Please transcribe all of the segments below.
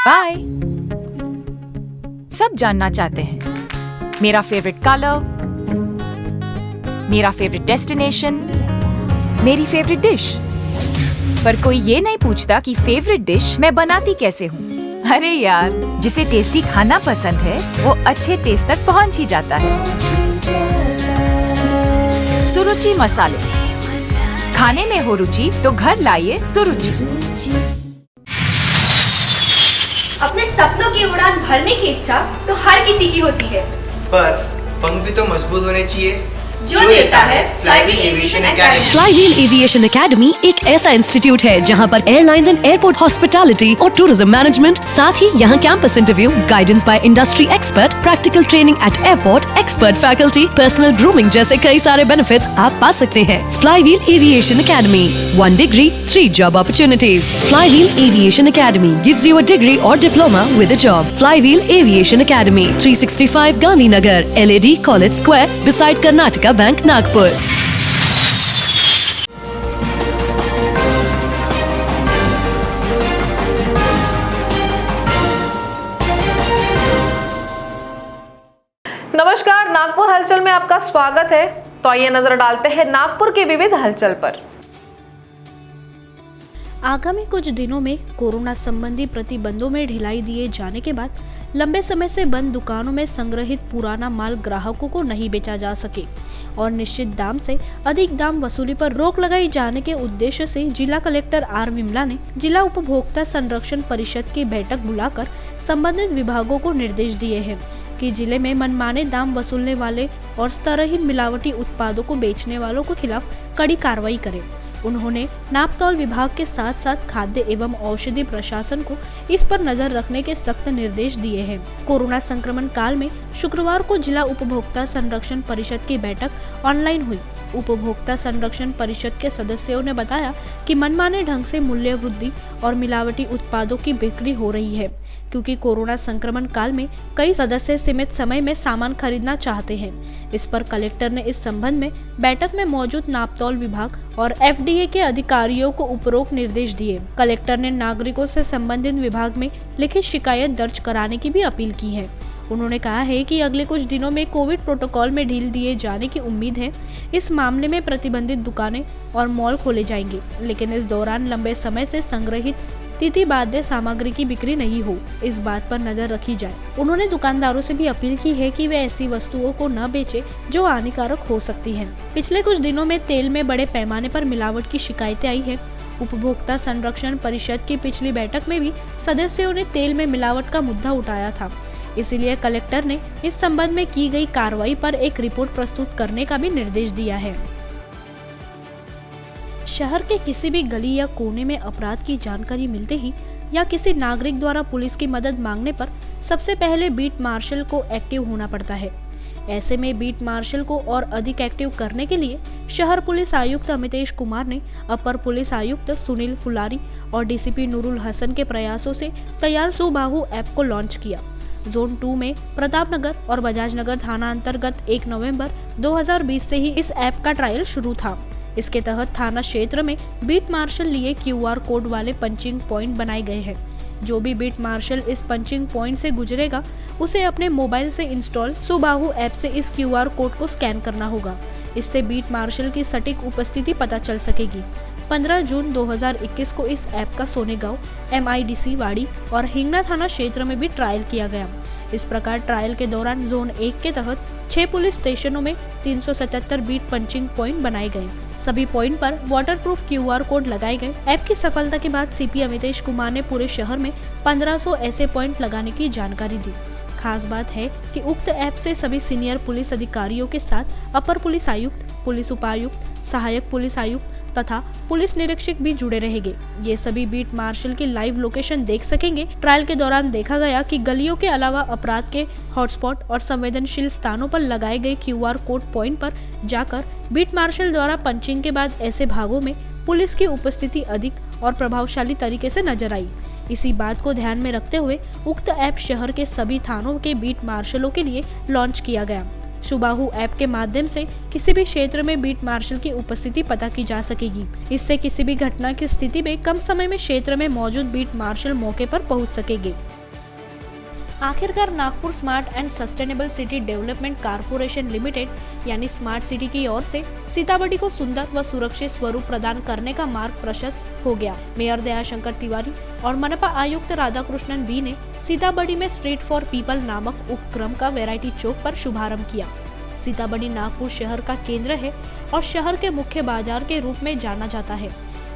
Bye. सब जानना चाहते हैं मेरा फेवरेट कलर, मेरा फेवरेट डेस्टिनेशन, मेरी फेवरेट डिश, पर कोई ये नहीं पूछता कि फेवरेट डिश मैं बनाती कैसे हूँ। अरे यार, जिसे टेस्टी खाना पसंद है वो अच्छे टेस्ट तक पहुँच ही जाता है। सुरुचि मसाले, खाने में हो रुचि तो घर लाइए सुरुचि। अपने सपनों की उड़ान भरने की इच्छा तो हर किसी की होती है, पर पंख भी तो मजबूत होने चाहिए जो देता है flywheel aviation academy. Flywheel aviation academy एक ऐसा इंस्टीट्यूट है जहां पर एयरलाइंस एंड एयरपोर्ट हॉस्पिटैलिटी और टूरिज्म मैनेजमेंट, साथ ही यहां campus interview, guidance by industry expert, practical training at airport, expert faculty, personal grooming जैसे कई सारे बेनिफिट्स आप पा सकते हैं। Flywheel aviation academy, 1 degree, 3 job opportunities. Flywheel Aviation Academy gives you a degree or diploma with a job. Flywheel Aviation Academy, 365 Gandhinagar, LAD College Square, beside Karnataka Bank, Nagpur. नमस्कार, नागपुर हलचल में आपका स्वागत है। तो आइए नजर डालते हैं नागपुर के विविध हलचल पर। आगामी कुछ दिनों में कोरोना संबंधी प्रतिबंधों में ढिलाई दिए जाने के बाद लंबे समय से बंद दुकानों में संग्रहित पुराना माल ग्राहकों को नहीं बेचा जा सके और निश्चित दाम से अधिक दाम वसूली पर रोक लगाई जाने के उद्देश्य से जिला कलेक्टर आर विमला ने जिला उपभोक्ता संरक्षण परिषद की बैठक बुलाकर संबंधित विभागों को निर्देश दिए हैं कि जिले में मनमाने दाम वसूलने वाले और स्तरहीन मिलावटी उत्पादों को बेचने वालों के खिलाफ कड़ी कार्रवाई करें। उन्होंने नापतौल विभाग के साथ साथ खाद्य एवं औषधि प्रशासन को इस पर नजर रखने के सख्त निर्देश दिए हैं। कोरोना संक्रमण काल में शुक्रवार को जिला उपभोक्ता संरक्षण परिषद की बैठक ऑनलाइन हुई। उपभोक्ता संरक्षण परिषद के सदस्यों ने बताया कि मनमाने ढंग से मूल्य वृद्धि और मिलावटी उत्पादों की बिक्री हो रही है, क्योंकि कोरोना संक्रमण काल में कई सदस्य सीमित समय में सामान खरीदना चाहते हैं। इस पर कलेक्टर ने इस संबंध में बैठक में मौजूद नापतौल विभाग और FDA के अधिकारियों को उपरोक्त निर्देश दिए। कलेक्टर ने नागरिकों से संबंधित विभाग में लिखित शिकायत दर्ज कराने की भी अपील की है। उन्होंने कहा है कि अगले कुछ दिनों में कोविड प्रोटोकॉल में ढील दिए जाने की उम्मीद है। इस मामले में प्रतिबंधित दुकानें और मॉल खोले जाएंगे, लेकिन इस दौरान लंबे समय से संग्रहित तिथि बाध्य सामग्री की बिक्री नहीं हो, इस बात पर नजर रखी जाए। उन्होंने दुकानदारों से भी अपील की है कि वे ऐसी वस्तुओं को न बेचें जो हानिकारक हो सकती हैं। पिछले कुछ दिनों में तेल में बड़े पैमाने पर मिलावट की शिकायतें आई है। उपभोक्ता संरक्षण परिषद की पिछली बैठक में भी सदस्यों ने तेल में मिलावट का मुद्दा उठाया था। इसीलिए कलेक्टर ने इस संबंध में की गई कार्रवाई पर एक रिपोर्ट प्रस्तुत करने का भी निर्देश दिया है। शहर के किसी भी गली या कोने में अपराध की जानकारी मिलते ही या किसी नागरिक द्वारा पुलिस की मदद मांगने पर सबसे पहले बीट मार्शल को एक्टिव होना पड़ता है। ऐसे में बीट मार्शल को और अधिक एक्टिव करने के लिए शहर पुलिस आयुक्त अमितेश कुमार ने अपर पुलिस आयुक्त सुनील फुलारी और DCP नूरुल हसन के प्रयासों से तैयार सुबाहु ऐप को लॉन्च किया। जोन 2 में प्रतापनगर और बजाजनगर थाना अंतर्गत 1 नवंबर 2020 से ही इस ऐप का ट्रायल शुरू था। इसके तहत थाना क्षेत्र में बीट मार्शल लिए QR कोड वाले पंचिंग पॉइंट बनाए गए हैं। जो भी बीट मार्शल इस पंचिंग पॉइंट से गुजरेगा उसे अपने मोबाइल से इंस्टॉल सुबाहु ऐप से इस QR कोड को स्कैन करना होगा। इससे बीट मार्शल की सटीक उपस्थिति पता चल सकेगी। 15 जून 2021 को इस ऐप का सोनेगांव, MIDC वाड़ी और हिंगना थाना क्षेत्र में भी ट्रायल किया गया। इस प्रकार ट्रायल के दौरान जोन 1 के तहत 6 पुलिस स्टेशनों में 377 बीट पंचिंग पॉइंट बनाए गए। सभी पॉइंट पर वाटरप्रूफ QR कोड लगाए गए। ऐप की सफलता के बाद CP अमितेश कुमार ने पूरे शहर में 1500 ऐसे पॉइंट लगाने की जानकारी दी। खास बात है कि उक्त ऐप से सभी सीनियर पुलिस अधिकारियों के साथ अपर पुलिस आयुक्त, पुलिस उपायुक्त, सहायक पुलिस आयुक्त तथा पुलिस निरीक्षक भी जुड़े रहेंगे। ये सभी बीट मार्शल की लाइव लोकेशन देख सकेंगे। ट्रायल के दौरान देखा गया कि गलियों के अलावा अपराध के हॉटस्पॉट और संवेदनशील स्थानों पर लगाए गए QR कोड पॉइंट पर जाकर बीट मार्शल द्वारा पंचिंग के बाद ऐसे भागों में पुलिस की उपस्थिति अधिक और प्रभावशाली तरीके से नजर आई। इसी बात को ध्यान में रखते हुए उक्त ऐप शहर के सभी थानों के बीट मार्शलों के लिए लॉन्च किया गया। सुबाहु ऐप के माध्यम से किसी भी क्षेत्र में बीट मार्शल की उपस्थिति पता की जा सकेगी। इससे किसी भी घटना की स्थिति में कम समय में क्षेत्र में मौजूद बीट मार्शल मौके पर पहुंच सकेंगे। आखिरकार Nagpur smart and sustainable city development corporation limited यानी स्मार्ट सिटी की ओर से सीतामढ़ी को सुंदर व सुरक्षित स्वरूप प्रदान करने का मार्ग प्रशस्त हो गया। मेयर दयाशंकर तिवारी और मनपा आयुक्त राधाकृष्णन बी ने सीतामढ़ी में स्ट्रीट फॉर पीपल नामक उपक्रम का वैरायटी चौक पर शुभारंभ किया। सीतामढ़ी नागपुर शहर का केंद्र है और शहर के मुख्य बाजार के रूप में जाना जाता है।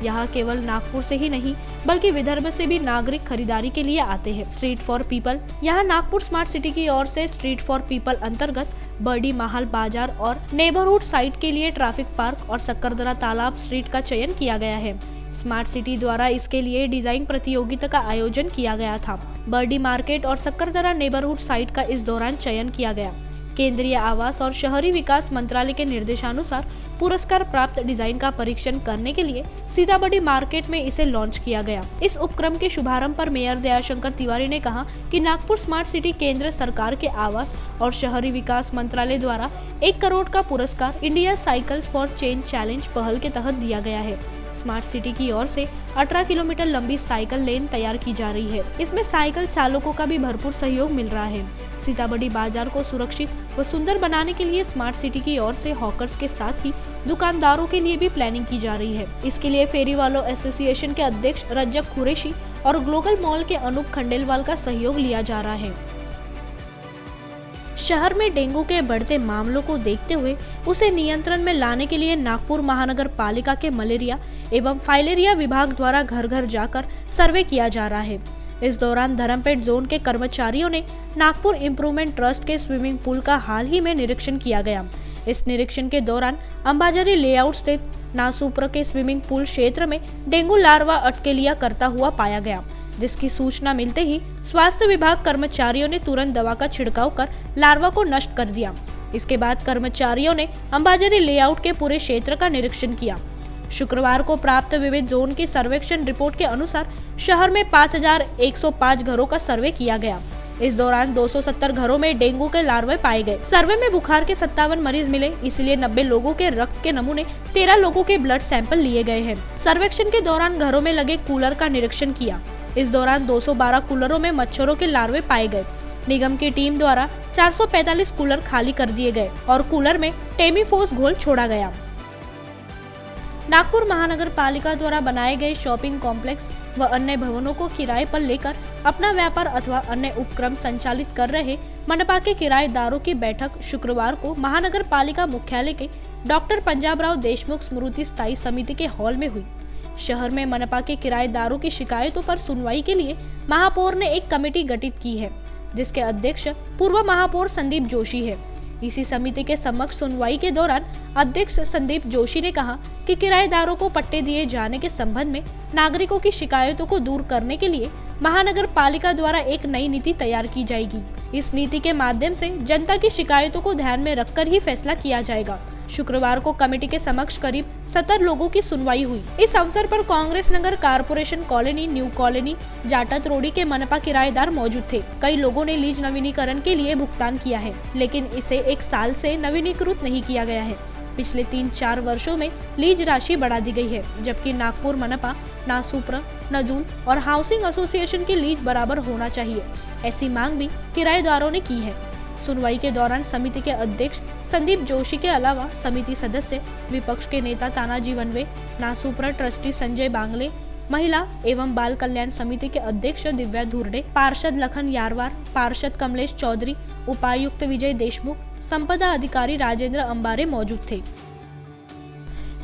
यहाँ केवल नागपुर से ही नहीं बल्कि विदर्भ से भी नागरिक खरीदारी के लिए आते हैं। स्ट्रीट फॉर पीपल यहाँ नागपुर स्मार्ट सिटी की ओर से स्ट्रीट फॉर पीपल अंतर्गत बर्डी महल बाजार और नेबरहुड साइट के लिए ट्रैफिक पार्क और सक्करदरा तालाब स्ट्रीट का चयन किया गया है। स्मार्ट सिटी द्वारा इसके लिए डिजाइन प्रतियोगिता का आयोजन किया गया था। बर्डी मार्केट और सक्करदरा नेबरहुड साइट का इस दौरान चयन किया गया। केंद्रीय आवास और शहरी विकास मंत्रालय के निर्देशानुसार पुरस्कार प्राप्त डिजाइन का परीक्षण करने के लिए सीतामढ़ी मार्केट में इसे लॉन्च किया गया। इस उपक्रम के शुभारंभ पर मेयर दयाशंकर तिवारी ने कहा कि नागपुर स्मार्ट सिटी केंद्र सरकार के आवास और शहरी विकास मंत्रालय द्वारा 1 करोड़ का पुरस्कार India cycles for change challenge पहल के तहत दिया गया है। स्मार्ट सिटी की ओर से 18 किलोमीटर लंबी साइकिल लेन तैयार की जा रही है। इसमें साइकिल चालकों का भी भरपूर सहयोग मिल रहा है। सीतामढ़ी बाजार को सुरक्षित व सुंदर बनाने के लिए स्मार्ट सिटी की ओर से हॉकर्स के साथ ही दुकानदारों के लिए भी प्लानिंग की जा रही है। इसके लिए फेरी वालों एसोसिएशन के अध्यक्ष रज्जक कुरैशी और ग्लोबल मॉल के अनूप खंडेलवाल का सहयोग लिया जा रहा है। शहर में डेंगू के बढ़ते मामलों को देखते हुए उसे नियंत्रण में लाने के लिए नागपुर महानगर पालिका के मलेरिया एवं फाइलेरिया विभाग द्वारा घर घर जाकर सर्वे किया जा रहा है। इस दौरान धर्मपेट जोन के कर्मचारियों ने नागपुर इम्प्रूवमेंट ट्रस्ट के स्विमिंग पूल का हाल ही में निरीक्षण किया गया। इस निरीक्षण के दौरान अंबाझरी लेआउट स्थित नासूप्र के स्विमिंग पूल क्षेत्र में डेंगू लार्वा अटकेलियां करता हुआ पाया गया, जिसकी सूचना मिलते ही स्वास्थ्य विभाग कर्मचारियों ने तुरंत दवा का छिड़काव कर लार्वा को नष्ट कर दिया। इसके बाद कर्मचारियों ने अंबाझरी लेआउट के पूरे क्षेत्र का निरीक्षण किया। शुक्रवार को प्राप्त विविध जोन की सर्वेक्षण रिपोर्ट के अनुसार शहर में 5105 घरों का सर्वे किया गया। इस दौरान 270 घरों में डेंगू के लार्वे पाए गए। सर्वे में बुखार के 57 मरीज मिले, इसलिए 90 लोगों के रक्त के नमूने 13 लोगों के ब्लड सैंपल लिए गए हैं। सर्वेक्षण के दौरान घरों में लगे कूलर का निरीक्षण किया। इस दौरान 212 कूलरों में मच्छरों के लार्वे पाए गए। निगम की टीम द्वारा 445 कूलर खाली कर दिए गए और कूलर में टेमीफोस घोल छोड़ा गया। नागपुर महानगर पालिका द्वारा बनाए गए शॉपिंग कॉम्प्लेक्स व अन्य भवनों को किराए पर लेकर अपना व्यापार अथवा अन्य उपक्रम संचालित कर रहे मनपा के किराएदारों की बैठक शुक्रवार को महानगर पालिका मुख्यालय के डॉक्टर पंजाबराव देशमुख स्मृति स्थायी समिति के हॉल में हुई। शहर में मनपा के किराएदारों की शिकायतों पर सुनवाई के लिए महापौर ने एक कमेटी गठित की है, जिसके अध्यक्ष पूर्व महापौर संदीप जोशी है। इसी समिति के समक्ष सुनवाई के दौरान अध्यक्ष संदीप जोशी ने कहा कि किराएदारों को पट्टे दिए जाने के संबंध में नागरिकों की शिकायतों को दूर करने के लिए महानगर पालिका द्वारा एक नई नीति तैयार की जाएगी। इस नीति के माध्यम से जनता की शिकायतों को ध्यान में रखकर ही फैसला किया जाएगा। शुक्रवार को कमेटी के समक्ष करीब 70 लोगों की सुनवाई हुई। इस अवसर पर कांग्रेस नगर कारपोरेशन कॉलोनी, न्यू कॉलोनी, जाटत रोडी के मनपा किराएदार मौजूद थे। कई लोगों ने लीज नवीनीकरण के लिए भुगतान किया है, लेकिन इसे 1 साल से नवीनीकृत नहीं किया गया है। पिछले 3-4 वर्षों में लीज राशि बढ़ा दी गई है, जबकि नागपुर मनपा, नासूप्र, नजूल और हाउसिंग एसोसिएशन की लीज बराबर होना चाहिए, ऐसी मांग भी किराएदारों ने की है। सुनवाई के दौरान समिति के अध्यक्ष संदीप जोशी के अलावा समिति सदस्य, विपक्ष के नेता तानाजी वनवे, नासूप्र ट्रस्टी संजय बांगले, महिला एवं बाल कल्याण समिति के अध्यक्ष दिव्या धुर्डे, पार्षद लखन यारवार, पार्षद कमलेश चौधरी, उपायुक्त विजय देशमुख, संपदा अधिकारी राजेंद्र अंबारे मौजूद थे।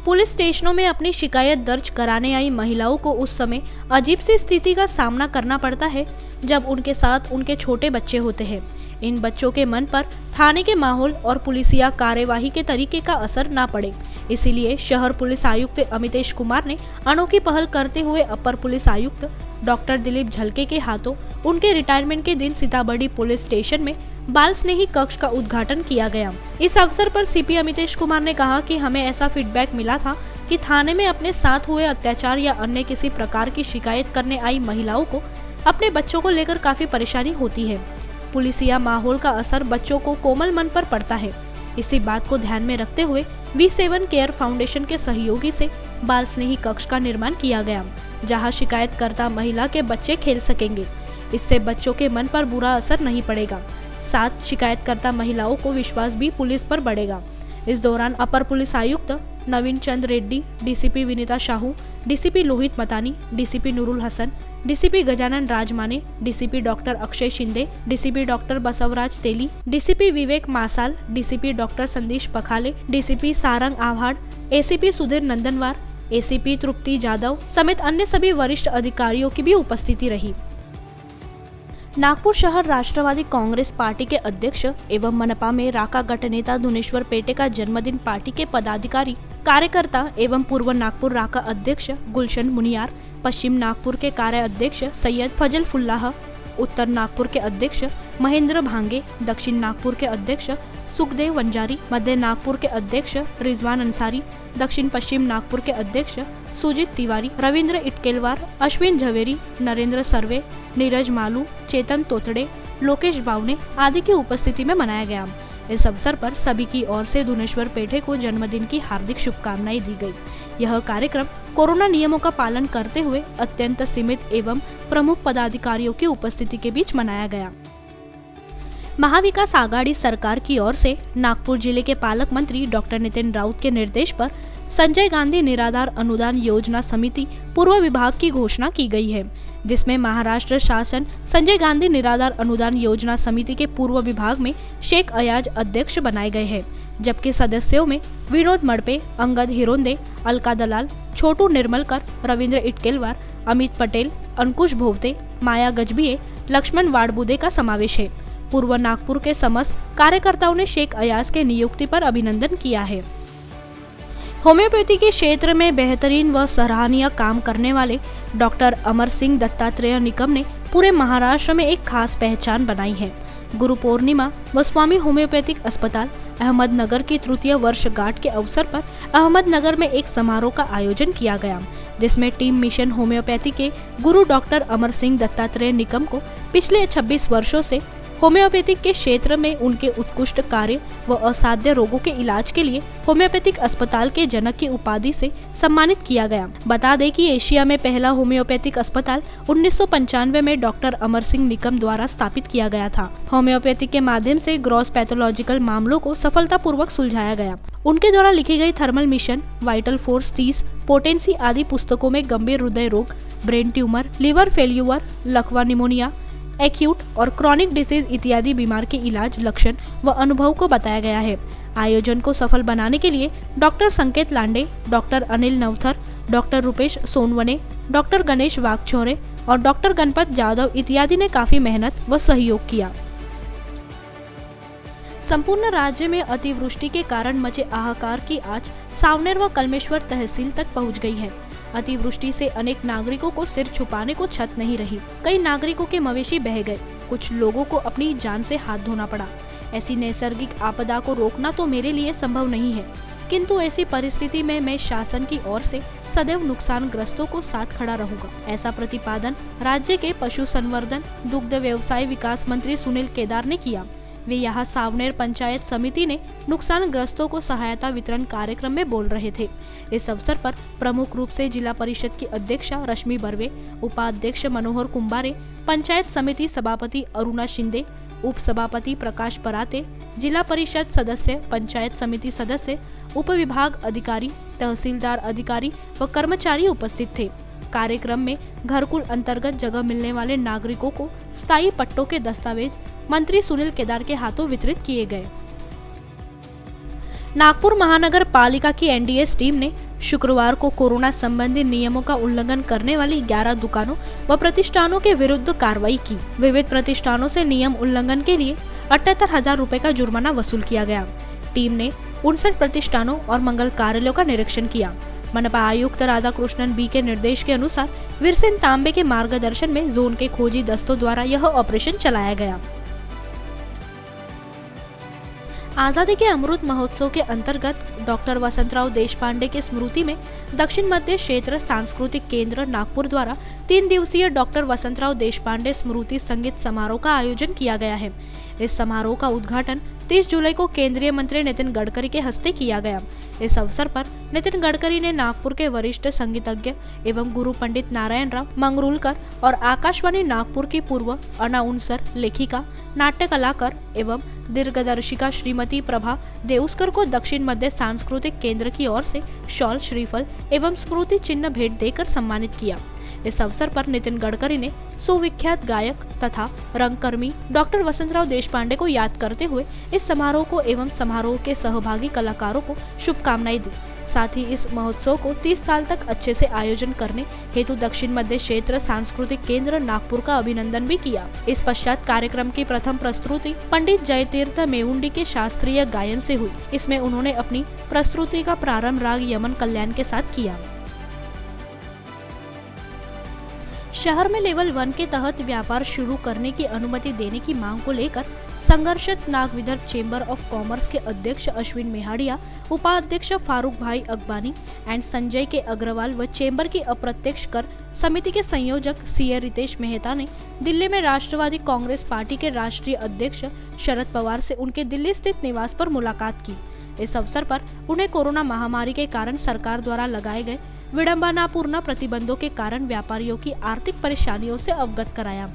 पुलिस स्टेशनों में अपनी शिकायत दर्ज कराने आई महिलाओं को उस समय अजीब सी स्थिति का सामना करना पड़ता है जब उनके साथ उनके छोटे बच्चे होते हैं। इन बच्चों के मन पर थाने के माहौल और पुलिसिया कार्यवाही के तरीके का असर ना पड़े, इसीलिए शहर पुलिस आयुक्त अमितेश कुमार ने अनोखी पहल करते हुए अपर पुलिस आयुक्त डॉक्टर दिलीप झलके के हाथों उनके रिटायरमेंट के दिन सीतामढ़ी पुलिस स्टेशन में बाल स्नेही कक्ष का उद्घाटन किया गया। इस अवसर पर सीपी अमितेश कुमार ने कहा कि हमें ऐसा फीडबैक मिला था कि थाने में अपने साथ हुए अत्याचार या अन्य किसी प्रकार की शिकायत करने आई महिलाओं को अपने बच्चों को लेकर काफी परेशानी होती है। पुलिसिया माहौल का असर बच्चों को कोमल मन पर पड़ता है। इसी बात को ध्यान में रखते हुए V7 केयर फाउंडेशन के सहयोगी से बाल स्नेही कक्ष का निर्माण किया गया, जहां शिकायतकर्ता महिला के बच्चे खेल सकेंगे। इससे बच्चों के मन पर बुरा असर नहीं पड़ेगा। साथ शिकायतकर्ता महिलाओं को विश्वास भी पुलिस पर बढ़ेगा। इस दौरान अपर पुलिस आयुक्त Naveen Chand Reddy, DCP Vinita Shahu, DCP Lohit Matani, DCP Noorul Hasan, DCP Gajanan Rajmane, DCP doctor Akshay Shinde, DCP doctor Basavaraj Teli, DCP Vivek Masal, DCP doctor Sandesh Pakhale, DCP Sarang Awhad, ACP Sudhir Nandanwar, ACP Trupti Jadhav समेत अन्य सभी वरिष्ठ अधिकारियों की भी उपस्थिति रही। नागपुर शहर राष्ट्रवादी कांग्रेस पार्टी के अध्यक्ष एवं मनपा में राका गट नेता धुनेश्वर पेटे का जन्मदिन पार्टी के पदाधिकारी, कार्यकर्ता एवं पूर्व नागपुर राका अध्यक्ष गुलशन मुनियार, पश्चिम नागपुर के कार्य अध्यक्ष सैयद फजल फुल्लाह, उत्तर नागपुर के अध्यक्ष महेंद्र भांगे, दक्षिण नागपुर के अध्यक्ष सुखदेव वंजारी, मध्य नागपुर के अध्यक्ष रिजवान अंसारी, दक्षिण पश्चिम नागपुर के अध्यक्ष सुजीत तिवारी, रविंद्र इटकेलवार, अश्विन झवेरी, नरेंद्र सर्वे, नीरज मालू, चेतन तोतड़े, लोकेश बावने आदि की उपस्थिति में मनाया गया। इस अवसर पर सभी की ओर से धुनेश्वर पेठे को जन्मदिन की हार्दिक शुभकामनाएं दी गई। यह कार्यक्रम कोरोना नियमों का पालन करते हुए अत्यंत सीमित एवं प्रमुख पदाधिकारियों की उपस्थिति के बीच मनाया गया। महाविकास आघाड़ी सरकार की ओर से नागपुर जिले के पालक मंत्री डॉक्टर नितिन राउत के निर्देश पर संजय गांधी निराधार अनुदान योजना समिति पूर्व विभाग की घोषणा की गई है, जिसमें महाराष्ट्र शासन संजय गांधी निराधार अनुदान योजना समिति के पूर्व विभाग में शेख अयाज अध्यक्ष बनाए गए हैं, जबकि सदस्यों में विनोद मड़पे, अंगद हिरोंदे, अलका दलाल, छोटू निर्मलकर, रविंद्र इटकेलवार, अमित पटेल, अंकुश भोवते, माया गजबिये, लक्ष्मण वाड़बुदे का समावेश है। पूर्व नागपुर के समस्त कार्यकर्ताओं ने शेख अयाज के नियुक्ति पर अभिनंदन किया है। होम्योपैथी के क्षेत्र में बेहतरीन व सराहनीय काम करने वाले डॉक्टर अमर सिंह दत्तात्रेय निकम ने पूरे महाराष्ट्र में एक खास पहचान बनाई है। गुरु पूर्णिमा व स्वामी होम्योपैथिक अस्पताल अहमदनगर की तृतीय वर्षगांठ के अवसर पर अहमदनगर में एक समारोह का आयोजन किया गया, जिसमें टीम मिशन होम्योपैथी के गुरु डॉक्टर अमर सिंह दत्तात्रेय निकम को पिछले 26 वर्षों से होम्योपैथिक के क्षेत्र में उनके उत्कृष्ट कार्य व असाध्य रोगों के इलाज के लिए होम्योपैथिक अस्पताल के जनक की उपाधि से सम्मानित किया गया। बता दें कि एशिया में पहला होम्योपैथिक अस्पताल 1995 में डॉक्टर अमर सिंह निकम द्वारा स्थापित किया गया था। होम्योपैथिक के माध्यम से ग्रॉस पैथोलॉजिकल मामलों को सफलतापूर्वक सुलझाया गया। उनके द्वारा लिखी गई thermal mission, vital force 30, potency आदि पुस्तकों में गंभीर हृदय रोग, ब्रेन ट्यूमर, लिवर फेल्यूर, लकवा निमोनिया, एक्यूट और क्रॉनिक डिसीज इत्यादि बीमार के इलाज, लक्षण व अनुभव को बताया गया है। आयोजन को सफल बनाने के लिए doctor Sanket Lande, doctor Anil Navthar, doctor Rupesh Sonawane, doctor Ganesh Wagchaure और डॉक्टर गणपत जाधव इत्यादि ने काफी मेहनत व सहयोग किया। संपूर्ण राज्य में अतिवृष्टि के कारण मचे हाहाकार की आज सावनेर व कलमेश्वर तहसील तक पहुंच गई है। अतिवृष्टि से अनेक नागरिकों को सिर छुपाने को छत नहीं रही। कई नागरिकों के मवेशी बह गए, कुछ लोगों को अपनी जान से हाथ धोना पड़ा। ऐसी नैसर्गिक आपदा को रोकना तो मेरे लिए संभव नहीं है, किंतु ऐसी परिस्थिति में मैं शासन की ओर से सदैव नुकसानग्रस्तों को साथ खड़ा रहूंगा। ऐसा प्रतिपादन राज्य के पशु संवर्धन दुग्ध व्यवसाय विकास मंत्री सुनील केदार ने किया। वे यहाँ सावनेर पंचायत समिति ने नुकसानग्रस्तों को सहायता वितरण कार्यक्रम में बोल रहे थे। इस अवसर पर प्रमुख रूप से जिला परिषद की अध्यक्षा रश्मि बर्वे, उपाध्यक्ष मनोहर कुंभारे, पंचायत समिति सभापति अरुणा शिंदे, उप सभापति प्रकाश पराते, जिला परिषद सदस्य, पंचायत समिति सदस्य, उप विभाग अधिकारी, तहसीलदार अधिकारी व कर्मचारी उपस्थित थे। कार्यक्रम में घरकुल अंतर्गत जगह मिलने वाले नागरिकों को स्थायी पट्टों के दस्तावेज मंत्री सुनील केदार के हाथों वितरित किए गए। नागपुर महानगर पालिका की एनडीएस टीम ने शुक्रवार को कोरोना संबंधी नियमों का उल्लंघन करने वाली 11 दुकानों व प्रतिष्ठानों के विरुद्ध कार्रवाई की। विविध प्रतिष्ठानों से नियम उल्लंघन के लिए 78,000 रुपए का जुर्माना वसूल किया गया। टीम ने 59 प्रतिष्ठानों और मंगल कार्यालयों का निरीक्षण किया। मनपा आयुक्त राधाकृष्णन बी के निर्देश के अनुसार वीरसेन तांबे के मार्गदर्शन में जोन के खोजी दस्तों द्वारा यह ऑपरेशन चलाया गया। आजादी के अमृत महोत्सव के अंतर्गत डॉक्टर वसंतराव देशपांडे की स्मृति में दक्षिण मध्य क्षेत्र सांस्कृतिक केंद्र नागपुर द्वारा 3 दिवसीय डॉक्टर वसंतराव देशपांडे स्मृति संगीत समारोह का आयोजन किया गया है। इस समारोह का उद्घाटन 30 जुलाई को केंद्रीय मंत्री नितिन गडकरी के हस्ते किया गया। इस अवसर पर नितिन गडकरी ने नागपुर के वरिष्ठ संगीतज्ञ एवं गुरु पंडित नारायण राव मंगरूलकर और आकाशवाणी नागपुर की पूर्व अनाउंसर, लेखिका, नाट्य कलाकार एवं दीर्घदर्शिका श्रीमती प्रभा देउस्कर को दक्षिण मध्य सांस्कृतिक केंद्र की ओर से शॉल, श्रीफल एवं स्मृति चिन्ह भेंट देकर सम्मानित किया। इस अवसर पर नितिन गडकरी ने सुविख्यात गायक तथा रंगकर्मी डॉक्टर वसंतराव देशपांडे को याद करते हुए इस समारोह को एवं समारोह के सहभागी कलाकारों को शुभकामनाएं दी। साथ ही इस महोत्सव को 30 साल तक अच्छे से आयोजन करने हेतु दक्षिण मध्य क्षेत्र सांस्कृतिक केंद्र नागपुर का अभिनंदन भी किया। इस पश्चात कार्यक्रम की प्रथम प्रस्तुति पंडित जयतीर्थ मेवुंडी के शास्त्रीय गायन से हुई। इसमें उन्होंने अपनी प्रस्तुति का प्रारंभ राग यमन कल्याण के साथ किया। शहर में लेवल 1 के तहत व्यापार शुरू करने की अनुमति देने की मांग को लेकर संघर्षरत Nag Vidarbha chamber of commerce के अध्यक्ष अश्विन मेहाड़िया, उपाध्यक्ष फारूक भाई अकबानी एंड संजय के अग्रवाल व चेंबर की अप्रत्यक्ष कर समिति के संयोजक सीए रितेश मेहता ने दिल्ली में राष्ट्रवादी कांग्रेस पार्टी के राष्ट्रीय अध्यक्ष शरद पवार से उनके दिल्ली स्थित निवास पर मुलाकात की। इस अवसर पर उन्हें कोरोना महामारी के कारण सरकार द्वारा लगाए गए विडंबनापूर्ण प्रतिबंधों के कारण व्यापारियों की आर्थिक परेशानियों से अवगत कराया।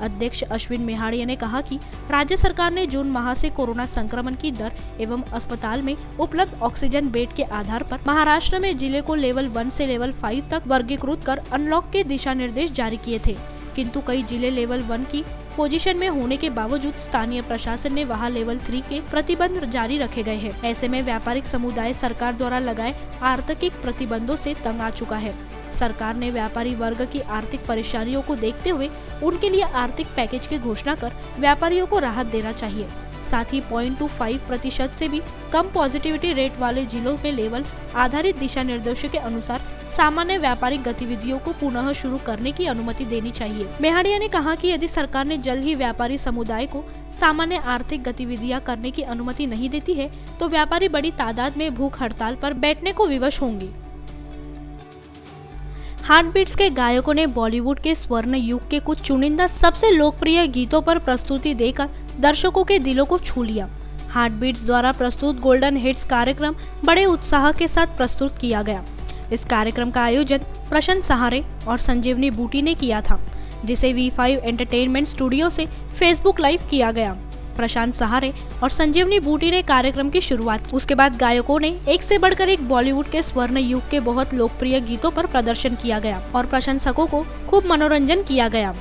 अध्यक्ष अश्विन मेहाड़िया ने कहा कि राज्य सरकार ने जून माह से कोरोना संक्रमण की दर एवं अस्पताल में उपलब्ध ऑक्सीजन बेड के आधार पर महाराष्ट्र में जिले को लेवल 1 से लेवल 5 तक वर्गीकृत कर अनलॉक के दिशा निर्देश जारी किए थे, किंतु कई जिले लेवल 1 की पोजीशन में होने के बावजूद स्थानीय प्रशासन ने वहां लेवल 3 के प्रतिबंध जारी रखे गए हैं। ऐसे में व्यापारिक समुदाय सरकार द्वारा लगाए आर्थिक प्रतिबंधों से तंग आ चुका है। सरकार ने व्यापारी वर्ग की आर्थिक परेशानियों को देखते हुए उनके लिए आर्थिक पैकेज की घोषणा कर व्यापारियों को राहत देना चाहिए। साथ ही 0.25% से भी कम पॉजिटिविटी रेट वाले जिलों में लेवल आधारित दिशा निर्देशों के अनुसार सामान्य व्यापारिक गतिविधियों को पुनः शुरू करने की अनुमति देनी चाहिए। मेहाड़िया ने कहा कि यदि सरकार ने जल्द ही व्यापारी समुदाय को सामान्य आर्थिक गतिविधियां करने की अनुमति नहीं देती है तो व्यापारी बड़ी तादाद में भूख हड़ताल पर बैठने को विवश होंगे। हार्टबीट्स के गायकों ने बॉलीवुड के स्वर्ण युग के कुछ चुनिंदा सबसे लोकप्रिय गीतों पर प्रस्तुति देकर दर्शकों के दिलों को छू लिया। हार्टबीट्स द्वारा प्रस्तुत गोल्डन हिट्स कार्यक्रम बड़े उत्साह के साथ प्रस्तुत किया गया। इस कार्यक्रम का आयोजन प्रशांत सहारे और संजीवनी बूटी ने किया था, जिसे V5 एंटरटेनमेंट स्टूडियो से फेसबुक लाइव किया गया। प्रशांत सहारे और संजीवनी बूटी ने कार्यक्रम की शुरुआत। उसके बाद गायकों ने एक से बढ़कर एक बॉलीवुड के स्वर्ण युग के बहुत लोकप्रिय गीतों पर प्रदर्शन किया गया और प्रशंसकों को खूब मनोरंजन किया गया।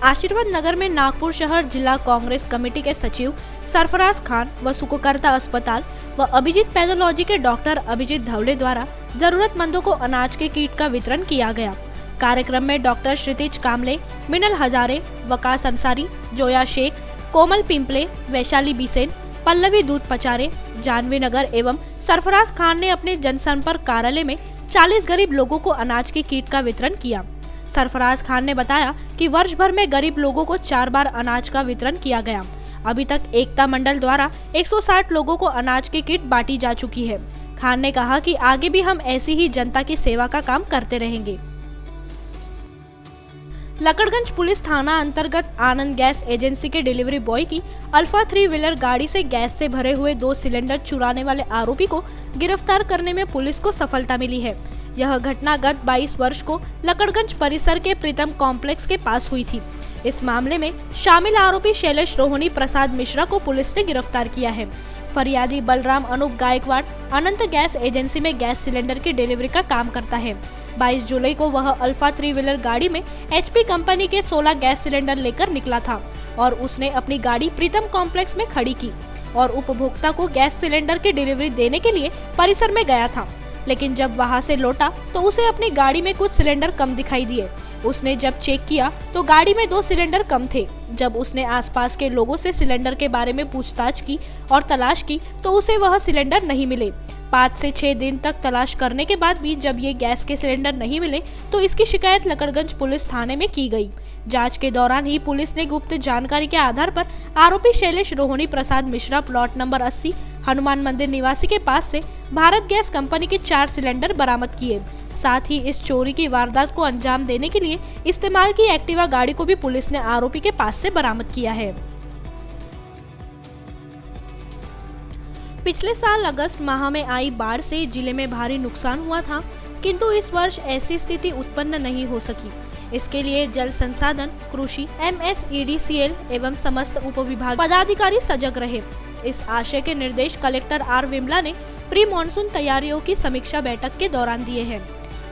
आशीर्वाद नगर में नागपुर शहर जिला कांग्रेस कमेटी के सचिव सरफराज खान व सुखकर्ता अस्पताल व अभिजीत पैथोलॉजी के डॉक्टर अभिजीत धवले द्वारा जरूरतमंदों को अनाज के किट का वितरण किया गया। कार्यक्रम में डॉक्टर श्रीतिज कामले, मिनल हजारे, वकास अंसारी, जोया शेख, कोमल पिंपले, वैशाली बिसेन, पल्लवी दूध पचारे, जानवी नगर एवं सरफराज खान ने अपने जनसंपर्क कार्यालय में 40 गरीब लोगों को अनाज के किट का वितरण किया। सरफराज खान ने बताया कि वर्ष भर में गरीब लोगों को 4 बार अनाज का वितरण किया गया। अभी तक एकता मंडल द्वारा 160 लोगों को अनाज की किट बांटी जा चुकी है। खान ने कहा कि आगे भी हम ऐसी ही जनता की सेवा का काम करते रहेंगे। लकड़गंज पुलिस थाना अंतर्गत आनंद गैस एजेंसी के डिलीवरी बॉय की अल्फा 3 व्हीलर गाड़ी से गैस से भरे हुए 2 सिलेंडर चुराने वाले आरोपी को गिरफ्तार करने में पुलिस को सफलता मिली है। यह घटना गत 22 वर्ष को लकड़गंज परिसर के प्रीतम कॉम्प्लेक्स के पास हुई थी। इस मामले में शामिल आरोपी शैलेश रोहिणी प्रसाद मिश्रा को पुलिस ने गिरफ्तार किया है। फरियादी बलराम अनूप गायकवाड़ अनंत गैस एजेंसी में गैस सिलेंडर की डिलीवरी का काम करता है। 22 जुलाई को वह अल्फा 3 व्हीलर गाड़ी में HP कंपनी के 16 गैस सिलेंडर लेकर निकला था और उसने अपनी गाड़ी प्रीतम कॉम्प्लेक्स में खड़ी की और उपभोक्ता को गैस सिलेंडर की डिलीवरी देने के लिए परिसर में गया था। लेकिन जब वहां से लौटा तो उसे अपनी गाड़ी में कुछ सिलेंडर कम दिखाई दिए। उसने जब चेक किया तो गाड़ी में 2 सिलेंडर कम थे। जब उसने आसपास के लोगों से सिलेंडर के बारे में पूछताछ की और तलाश की तो उसे वह सिलेंडर नहीं मिले। 5 से 6 दिन तक तलाश करने के बाद भी जब ये गैस के सिलेंडर नहीं मिले तो इसकी शिकायत लकड़गंज पुलिस थाने में की गई। जांच के दौरान ही पुलिस ने गुप्त जानकारी के आधार पर आरोपी शैलेश रोहिणी प्रसाद मिश्रा प्लॉट नंबर 80 हनुमान मंदिर निवासी के पास से भारत गैस कंपनी के 4 सिलेंडर बरामद किए। साथ ही इस चोरी की वारदात को अंजाम देने के लिए इस्तेमाल की एक्टिवा गाड़ी को भी पुलिस ने आरोपी के पास से बरामद किया है। पिछले साल अगस्त माह में आई बाढ़ से जिले में भारी नुकसान हुआ था, किंतु इस वर्ष ऐसी स्थिति उत्पन्न नहीं हो सकी। इसके लिए जल संसाधन, कृषि, MSEDCL एवं समस्त उपविभाग पदाधिकारी सजग रहे। इस आशय के निर्देश कलेक्टर आर विमला ने प्री मानसून तैयारियों की समीक्षा बैठक के दौरान दिए हैं।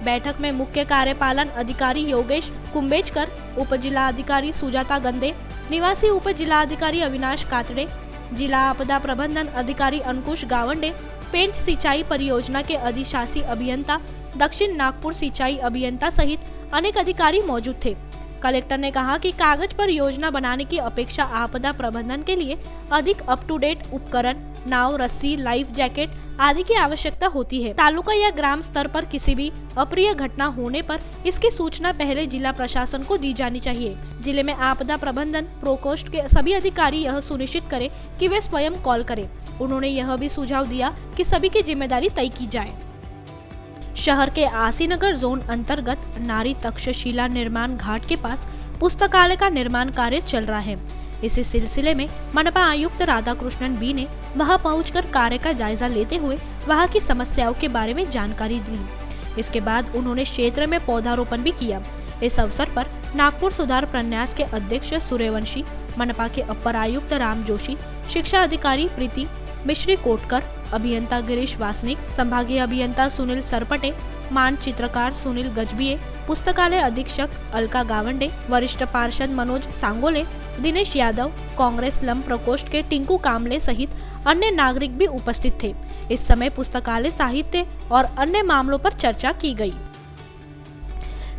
बैठक में मुख्य कार्यपालन अधिकारी योगेश कुंभेजकर, उप जिला अधिकारी सुजाता गंदे, निवासी उप जिला अधिकारी अविनाश कातड़े, जिला आपदा प्रबंधन अधिकारी अंकुश गावंडे, पेंच सिंचाई परियोजना के अधिशासी अभियंता, दक्षिण नागपुर सिंचाई अभियंता सहित अनेक अधिकारी मौजूद थे। कलेक्टर ने कहा कि कागज पर योजना बनाने की अपेक्षा आपदा प्रबंधन के लिए अधिक अप टू डेट उपकरण, नाव, रस्सी, लाइफ जैकेट आदि की आवश्यकता होती है। तालुका या ग्राम स्तर पर किसी भी अप्रिय घटना होने पर इसकी सूचना पहले जिला प्रशासन को दी जानी चाहिए। जिले में आपदा प्रबंधन प्रकोष्ठ के सभी अधिकारी यह सुनिश्चित करें कि वे स्वयं कॉल करें। उन्होंने यह भी सुझाव दिया कि सभी की जिम्मेदारी तय की जाए। शहर के आसीनगर जोन अंतर्गत नारी तक्षशिला निर्माण घाट के पास पुस्तकालय का निर्माण कार्य चल रहा है। इसी सिलसिले में मनपा आयुक्त राधाकृष्णन बी ने वहां पहुंचकर कार्य का जायजा लेते हुए वहां की समस्याओं के बारे में जानकारी दी। इसके बाद उन्होंने क्षेत्र में पौधारोपण भी किया। इस अवसर पर नागपुर सुधार प्रन्यास के अध्यक्ष सूर्यवंशी, मनपा के अपर आयुक्त राम जोशी, शिक्षा अधिकारी प्रीति मिश्री कोटकर, अभियंता गिरीश वासनिक, संभागीय अभियंता सुनील सरपटे, मानचित्रकार सुनील गजबिये, पुस्तकालय अधीक्षक अलका गावंडे, वरिष्ठ पार्षद मनोज सांगोले, दिनेश यादव, कांग्रेस लम प्रकोष्ठ के टिंकू कामले सहित अन्य नागरिक भी उपस्थित थे। इस समय पुस्तकालय साहित्य और अन्य मामलों पर चर्चा की गई।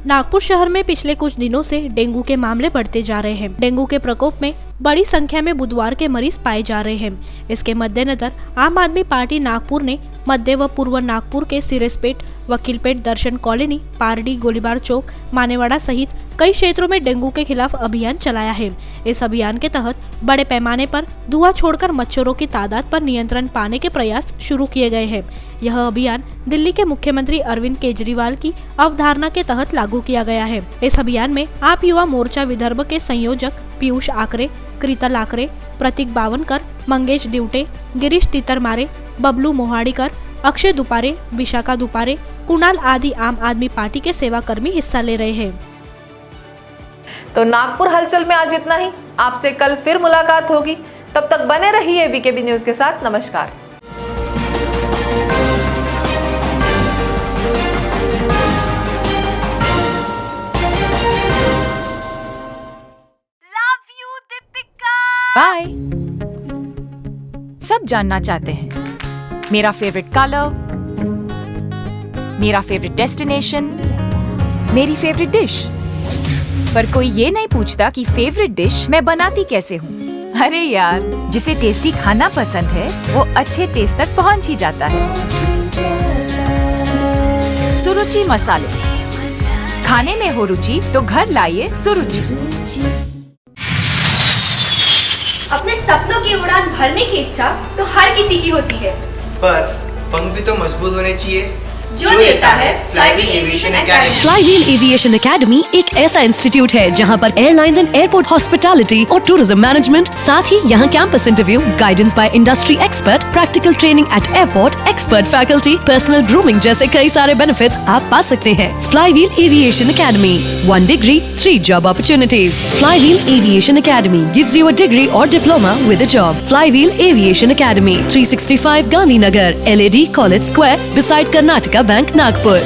नागपुर शहर में पिछले कुछ दिनों से डेंगू के मामले बढ़ते जा रहे हैं। डेंगू के प्रकोप में बड़ी संख्या में बुधवार के मरीज पाए जा रहे हैं। इसके मद्देनजर आम आदमी पार्टी नागपुर ने मध्य व पूर्व नागपुर के सिरसपेट, वकीलपेट, दर्शन कॉलोनी, पारडी, गोलीबार चौक, मानेवाड़ा सहित कई क्षेत्रों में डेंगू के खिलाफ अभियान चलाया है। इस अभियान के तहत बड़े पैमाने पर धुआं छोड़कर मच्छरों की तादाद पर नियंत्रण पाने के प्रयास शुरू किए गए हैं। यह अभियान दिल्ली के मुख्यमंत्री अरविंद केजरीवाल की अवधारणा के तहत लागू किया गया है। इस अभियान में आप युवा मोर्चा विदर्भ के संयोजक पीयूष आकरे, कृतल आकरे, प्रतीक बावनकर, मंगेश दिवटे, गिरीश तितरमारे, बबलू मोहाड़ीकर, अक्षय दुपारे, विशाखा दुपारे, कुणाल आदि आम आदमी पार्टी के सेवाकर्मी हिस्सा ले रहे हैं। तो नागपुर हलचल में आज इतना ही। आपसे कल फिर मुलाकात होगी। तब तक बने रहिए वीकेबी न्यूज के साथ। नमस्कार। बाय। सब जानना चाहते हैं मेरा फेवरेट कलर, मेरा फेवरेट डेस्टिनेशन, मेरी फेवरेट डिश, पर कोई ये नहीं पूछता कि फेवरेट डिश मैं बनाती कैसे हूँ। अरे यार, जिसे टेस्टी खाना पसंद है वो अच्छे टेस्ट तक पहुँच ही जाता है। सुरुचि मसाले, खाने में हो रुचि तो घर लाइए सुरुचि। अपने सपनों की उड़ान भरने की इच्छा तो हर किसी की होती है, पर पंख भी तो मजबूत होने चाहिए जो देता है flywheel aviation academy. Flywheel aviation academy एक ऐसा इंस्टीट्यूट है जहां पर एयरलाइंस एंड एयरपोर्ट हॉस्पिटैलिटी और टूरिज्म मैनेजमेंट, साथ ही यहां campus interview, guidance by industry expert, practical training at airport, expert faculty, personal grooming जैसे कई सारे बेनिफिट्स आप पा सकते हैं। Flywheel aviation academy, 1 degree, 3 job opportunities. Flywheel Aviation Academy gives you a degree or diploma with a job. Flywheel Aviation Academy, 365 Gandhi Nagar, LAD College Square, beside Karnataka Bank, Nagpur.